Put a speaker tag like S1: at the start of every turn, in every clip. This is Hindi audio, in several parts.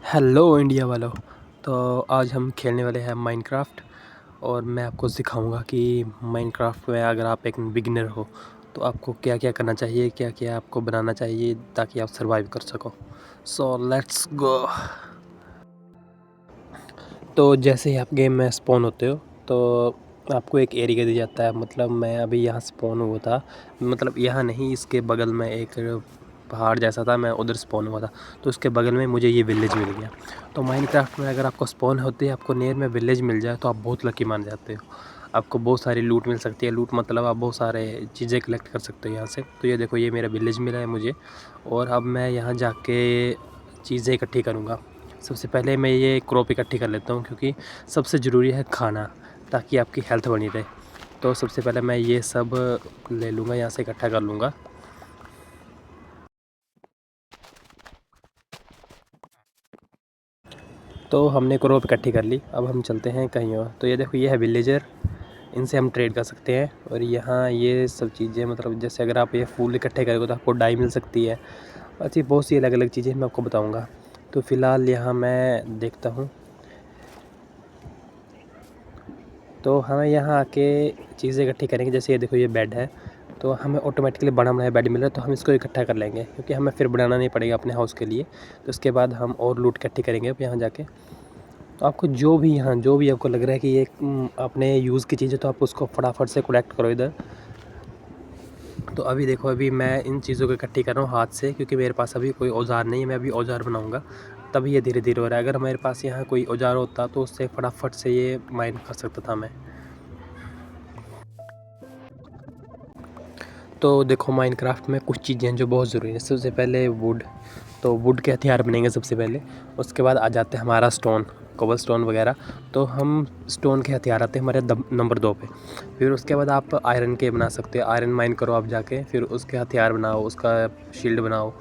S1: हेलो इंडिया वालों। तो आज हम खेलने वाले हैं माइनक्राफ्ट और मैं आपको सिखाऊंगा कि माइनक्राफ्ट में अगर आप एक बिगिनर हो तो आपको क्या क्या करना चाहिए, क्या क्या आपको बनाना चाहिए ताकि आप सरवाइव कर सको। So let's go. तो जैसे ही आप गेम में स्पॉन होते हो तो आपको एक एरिया दिया जाता है। मतलब मैं अभी यहाँ स्पॉन हुआ था, मतलब यहाँ नहीं, इसके बगल में एक पहाड़ जैसा था, मैं उधर स्पॉन हुआ था। तो उसके बगल में मुझे ये विलेज मिल गया। तो माइनक्राफ्ट में अगर आपको स्पॉन होते ही आपको नियर में विलेज मिल जाए तो आप बहुत लकी मान जाते हो। आपको बहुत सारी लूट मिल सकती है। लूट मतलब आप बहुत सारे चीज़ें कलेक्ट कर सकते हो यहाँ से। तो ये देखो, ये मेरा विलेज मिला है मुझे, और अब मैं यहाँ जाके चीज़ें इकट्ठी करूँगा। सबसे पहले मैं ये क्रॉप इकट्ठी कर लेता हूँ क्योंकि सबसे ज़रूरी है खाना, ताकि आपकी हेल्थ बनी रहे। तो सबसे पहले मैं ये सब ले लूँगा, यहाँ से इकट्ठा कर लूँगा। तो हमने क्रॉप इकट्ठी कर ली, अब हम चलते हैं कहीं और। तो ये देखो, ये है विलेजर, इनसे हम ट्रेड कर सकते हैं। और यहाँ ये सब चीज़ें, मतलब जैसे अगर आप ये फूल इकट्ठे करोगे तो आपको डाई मिल सकती है। अच्छी बहुत सी अलग अलग चीज़ें मैं आपको बताऊँगा। तो फ़िलहाल यहाँ मैं देखता हूँ। तो हमें यहाँ आके चीज़ें इकट्ठी करेंगे। जैसे ये देखो, ये बेड है, तो हमें ऑटोमेटिकली बना बनाया बेड मिल रहा है, तो हम इसको इकट्ठा कर लेंगे क्योंकि हमें फिर बनाना नहीं पड़ेगा अपने हाउस के लिए। तो उसके बाद हम और लूट इकट्ठी करेंगे अब यहाँ जाके। तो आपको जो भी आपको लग रहा है कि ये अपने यूज़ की चीज़ है, तो आप उसको फटाफट से कलेक्ट करो इधर। तो अभी देखो, अभी मैं इन चीज़ों को इकट्ठी कर रहा हूँ हाथ से, क्योंकि मेरे पास अभी कोई औज़ार नहीं है। मैं अभी औज़ार बनाऊँगा, तभी ये धीरे धीरे हो रहा है। अगर मेरे पास यहाँ कोई औज़ार होता तो उससे फटाफट से ये माइन कर सकता था मैं। तो देखो, माइनक्राफ्ट में कुछ चीज़ें हैं जो बहुत ज़रूरी है। सबसे पहले वुड, तो वुड के हथियार बनेंगे सबसे पहले। उसके बाद आ जाते हैं हमारा स्टोन, कोबल स्टोन वगैरह। तो हम स्टोन के हथियार आते हैं हमारे नंबर 2 पे। फिर उसके बाद आप आयरन के बना सकते हो, आयरन माइन करो आप जाके, फिर उसके हथियार बनाओ, उसका शील्ड बनाओ।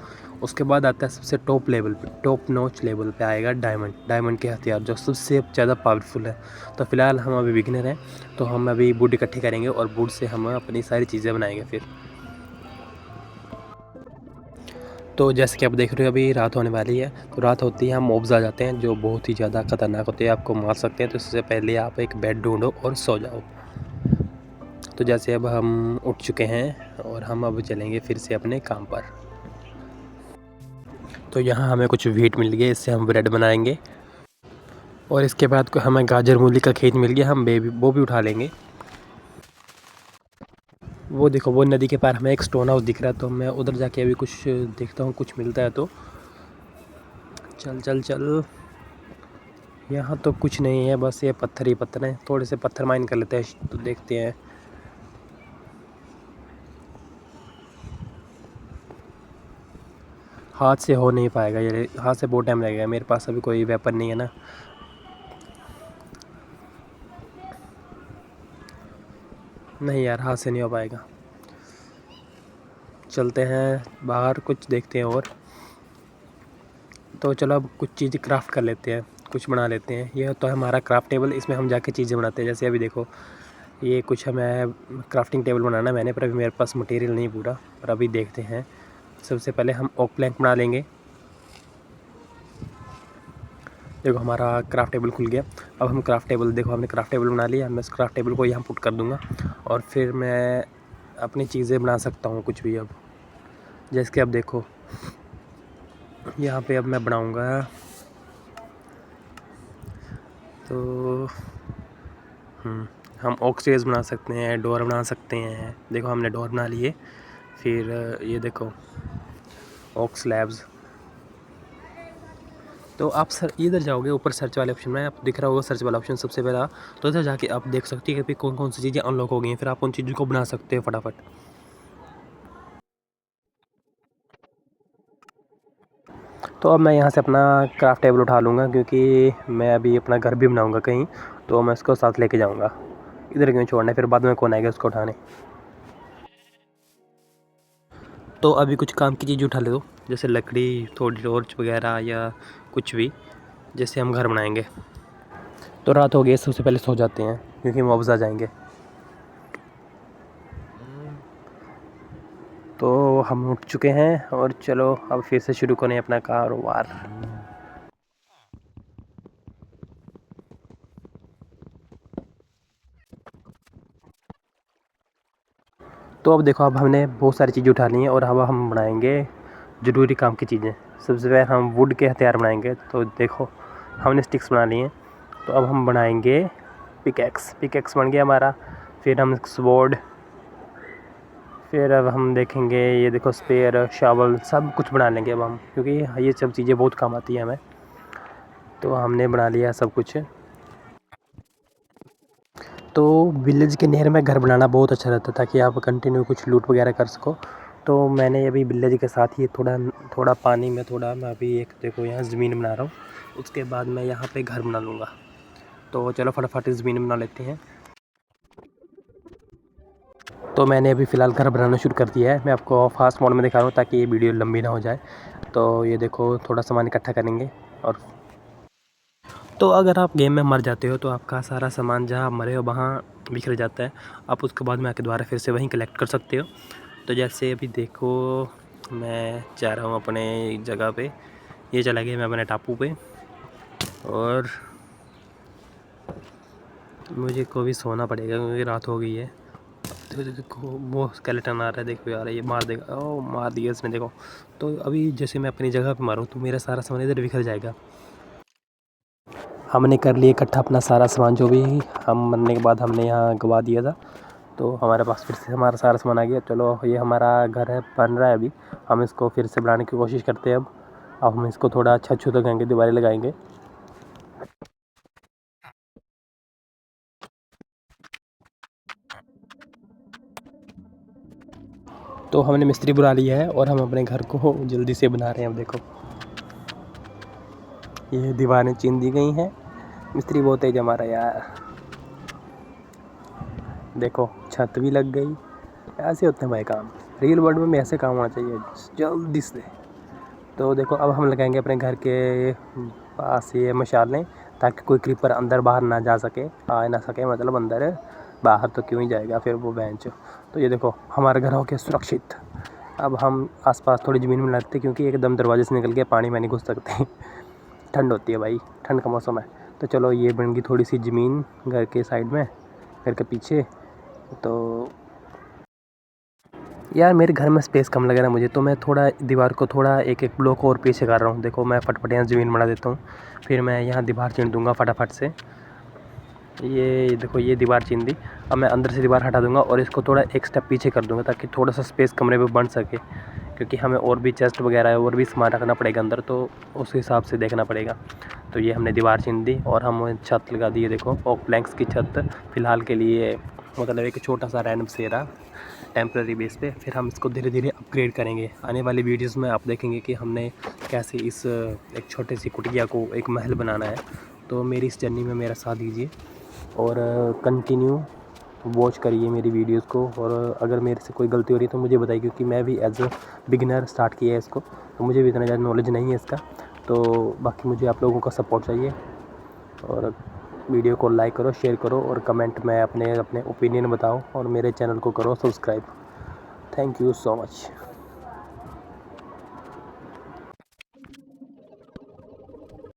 S1: उसके बाद आता है सबसे टॉप लेवल पे, टॉप नॉच लेवल पे आएगा डायमंड, डायमंड के हथियार जो सबसे ज़्यादा पावरफुल है। तो फ़िलहाल हम अभी बिगिनर हैं, तो हम अभी वुड इकट्ठी करेंगे और वुड से हम अपनी सारी चीज़ें बनाएंगे फिर। तो जैसे कि आप देख रहे हो, अभी रात होने वाली है। तो रात होती है हम मॉब्स आ जाते हैं जो बहुत ही ज़्यादा ख़तरनाक होते हैं, आपको मार सकते हैं। तो इससे पहले आप एक बेड ढूंढो और सो जाओ। तो जैसे अब हम उठ चुके हैं और हम अब चलेंगे फिर से अपने काम पर। तो यहाँ हमें कुछ व्हीट मिल गया, इससे हम ब्रेड बनाएंगे। और इसके बाद को हमें गाजर मूली का खेत मिल गया, हम वो भी उठा लेंगे। वो देखो, वो नदी के पार हमें एक स्टोन हाउस दिख रहा है, तो मैं उधर जाके अभी कुछ देखता हूँ, कुछ मिलता है तो। चल चल चल, यहाँ तो कुछ नहीं है, बस ये पत्थर ही पत्थर हैं। थोड़े से पत्थर माइन कर लेते हैं तो देखते हैं। हाथ से हो नहीं पाएगा ये, हाथ से बहुत टाइम लगेगा। मेरे पास अभी कोई वेपन नहीं है ना। नहीं यार, हाथ से नहीं हो पाएगा। चलते हैं बाहर, कुछ देखते हैं और। तो चलो अब कुछ चीज़ें क्राफ्ट कर लेते हैं, कुछ बना लेते हैं। ये तो है हमारा क्राफ्ट टेबल, इसमें हम जाके चीज़ें बनाते हैं। जैसे अभी देखो, ये कुछ हमें क्राफ्टिंग टेबल बनाना है मैंने, पर अभी मेरे पास मटेरियल नहीं पूरा। पर अभी देखते हैं। सबसे पहले हम ओक प्लैंक बना लेंगे। देखो, हमारा क्राफ्ट टेबल खुल गया। अब हम क्राफ्ट टेबल, देखो हमने क्राफ्ट टेबल बना लिया। मैं इस क्राफ्ट टेबल को यहाँ पुट कर दूँगा और फिर मैं अपनी चीज़ें बना सकता हूँ कुछ भी अब। जैसे कि अब देखो, यहाँ पे अब मैं बनाऊँगा तो हम ऑक स्टेयर्स बना सकते हैं, डोर बना सकते हैं। देखो, हमने डोर बना लिए। फिर ये देखो, ऑक स्लैब्स। तो आप सर इधर जाओगे, ऊपर सर्च वाले ऑप्शन में आपको दिख रहा होगा, सर्च वाला ऑप्शन सबसे पहला। तो इधर जाके आप देख सकते हैं कि कौन कौन सी चीज़ें अनलॉक हो गई हैं, फिर आप उन चीज़ों को बना सकते हो फटाफट। तो अब मैं यहाँ से अपना क्राफ्ट टेबल उठा लूँगा, क्योंकि मैं अभी अपना घर भी बनाऊँगा कहीं, तो मैं उसको साथ लेके जाऊँगा। इधर क्यों छोड़ना है, फिर बाद में कौन आएगा उसको उठाने। तो अभी कुछ काम की चीज़ उठा ले दो, जैसे लकड़ी, थोड़ी टॉर्च वगैरह या कुछ भी, जैसे हम घर बनाएंगे। तो रात हो गई, सबसे पहले सो जाते हैं क्योंकि मॉब्स आ जाएंगे। तो हम उठ चुके हैं और चलो अब फिर से शुरू करें अपना कारोबार। तो अब देखो, अब हमने बहुत सारी चीज़ें उठा ली हैं और अब हम बनाएंगे ज़रूरी काम की चीज़ें। सबसे पहले हम वुड के हथियार बनाएंगे। तो देखो, हमने स्टिक्स बना लिए हैं, तो अब हम बनाएंगे पिकेक्स बन गया हमारा। फिर हम स्वॉर्ड, फिर अब हम देखेंगे, ये देखो स्पेयर, शावल, सब कुछ बना लेंगे अब हम, क्योंकि ये सब चीज़ें बहुत काम आती हैं हमें। तो हमने बना लिया सब कुछ। तो विलेज के नेयर में घर बनाना बहुत अच्छा रहता है, ताकि आप कंटिन्यू कुछ लूट वगैरह कर सको। तो मैंने अभी विलेज के साथ ही थोड़ा पानी में मैं अभी एक देखो यहाँ ज़मीन बना रहा हूँ। उसके बाद मैं यहाँ पे घर बना लूँगा। तो चलो फटाफट ज़मीन बना लेते हैं। तो मैंने अभी फ़िलहाल घर बनाना शुरू कर दिया है। मैं आपको फास्ट मोड में दिखा रहा हूँ ताकि ये वीडियो लंबी ना हो जाए। तो ये देखो, थोड़ा सामान इकट्ठा करेंगे। और तो अगर आप गेम में मर जाते हो तो आपका सारा सामान जहाँ मरे हो वहाँ बिखर जाता है। आप उसके बाद में आके दोबारा फिर से वहीं कलेक्ट कर सकते हो। तो जैसे अभी देखो, मैं जा रहा हूँ अपने जगह पे। ये चला गया मैं अपने टापू पे, और मुझे को भी सोना पड़ेगा क्योंकि रात हो गई है। देखो वो स्केलेटन आ रहा है, देखो यार, ये मार देगा। ओ, मार दिया इसने, देखो। तो अभी जैसे मैं अपनी जगह पे मारूँ तो मेरा सारा सामान इधर बिखर जाएगा। हमने कर लिया इकट्ठा अपना सारा सामान, जो भी हम मरने के बाद हमने यहाँ गवा दिया था। तो हमारे पास फिर से हमारा सारा सामान आ गया। चलो, ये हमारा घर है, बन रहा है अभी। हम इसको फिर से बनाने की कोशिश करते हैं। अब हम इसको थोड़ा अच्छा छू लगाएंगे, दीवारें लगाएंगे। तो हमने मिस्त्री बुला लिया है और हम अपने घर को जल्दी से बना रहे हैं। अब देखो, ये दीवारें चीन दी गई हैं। मिस्त्री बहुत तेज हमारा यार। देखो, छत भी लग गई। ऐसे होते हैं भाई काम। रियल वर्ल्ड में भी ऐसे काम होना चाहिए, जल्दी से। तो देखो, अब हम लगाएंगे अपने घर के पास ये मशालें, ताकि कोई क्रीपर अंदर बाहर ना जा सके, आ ना सके, मतलब अंदर। बाहर तो क्यों ही जाएगा फिर वो बेंच। तो ये देखो, हमारा घर हो गया सुरक्षित। अब हम आसपास थोड़ी ज़मीन में लगते, क्योंकि एकदम दरवाजे से निकल के पानी में नहीं घुस सकते। ठंड होती है भाई, ठंड का मौसम है। तो चलो, ये बन गई थोड़ी सी ज़मीन घर के साइड में, घर के पीछे। तो यार, मेरे घर में स्पेस कम लग रहा है मुझे, तो मैं थोड़ा दीवार को थोड़ा एक एक ब्लॉक और पीछे कर रहा हूँ। देखो, मैं फटाफट यहाँ ज़मीन बना देता हूँ, फिर मैं यहाँ दीवार चीन दूँगा फटाफट से। ये देखो, ये दीवार चीन दी। अब मैं अंदर से दीवार हटा दूँगा और इसको थोड़ा एक स्टेप पीछे कर दूँगा, ताकि थोड़ा सा स्पेस कमरे में बन सके, क्योंकि हमें और भी चेस्ट वगैरह है और भी सामान रखना पड़ेगा अंदर, तो उस हिसाब से देखना पड़ेगा। तो ये हमने दीवार चीन दी और हम छत लगा दी है। देखो, ओक प्लैंक्स की छत फ़िलहाल के लिए, मतलब एक छोटा सा रैंडम सेरा टेम्प्रेरी बेस पे। फिर हम इसको धीरे धीरे अपग्रेड करेंगे। आने वाली वीडियोस में आप देखेंगे कि हमने कैसे इस एक छोटी सी कुटिया को एक महल बनाना है। तो मेरी इस जर्नी में मेरा साथ दीजिए और कंटिन्यू वॉच करिए मेरी वीडियोस को। और अगर मेरे से कोई गलती हो रही है तो मुझे बताइए, क्योंकि मैं भी एज अ बिगिनर स्टार्ट किया है इसको, तो मुझे भी इतना ज़्यादा नॉलेज नहीं है इसका। तो बाकी मुझे आप लोगों का सपोर्ट चाहिए। और वीडियो को लाइक करो, शेयर करो और कमेंट में अपने ओपिनियन बताओ, और मेरे चैनल को करो subscribe. Thank you so much.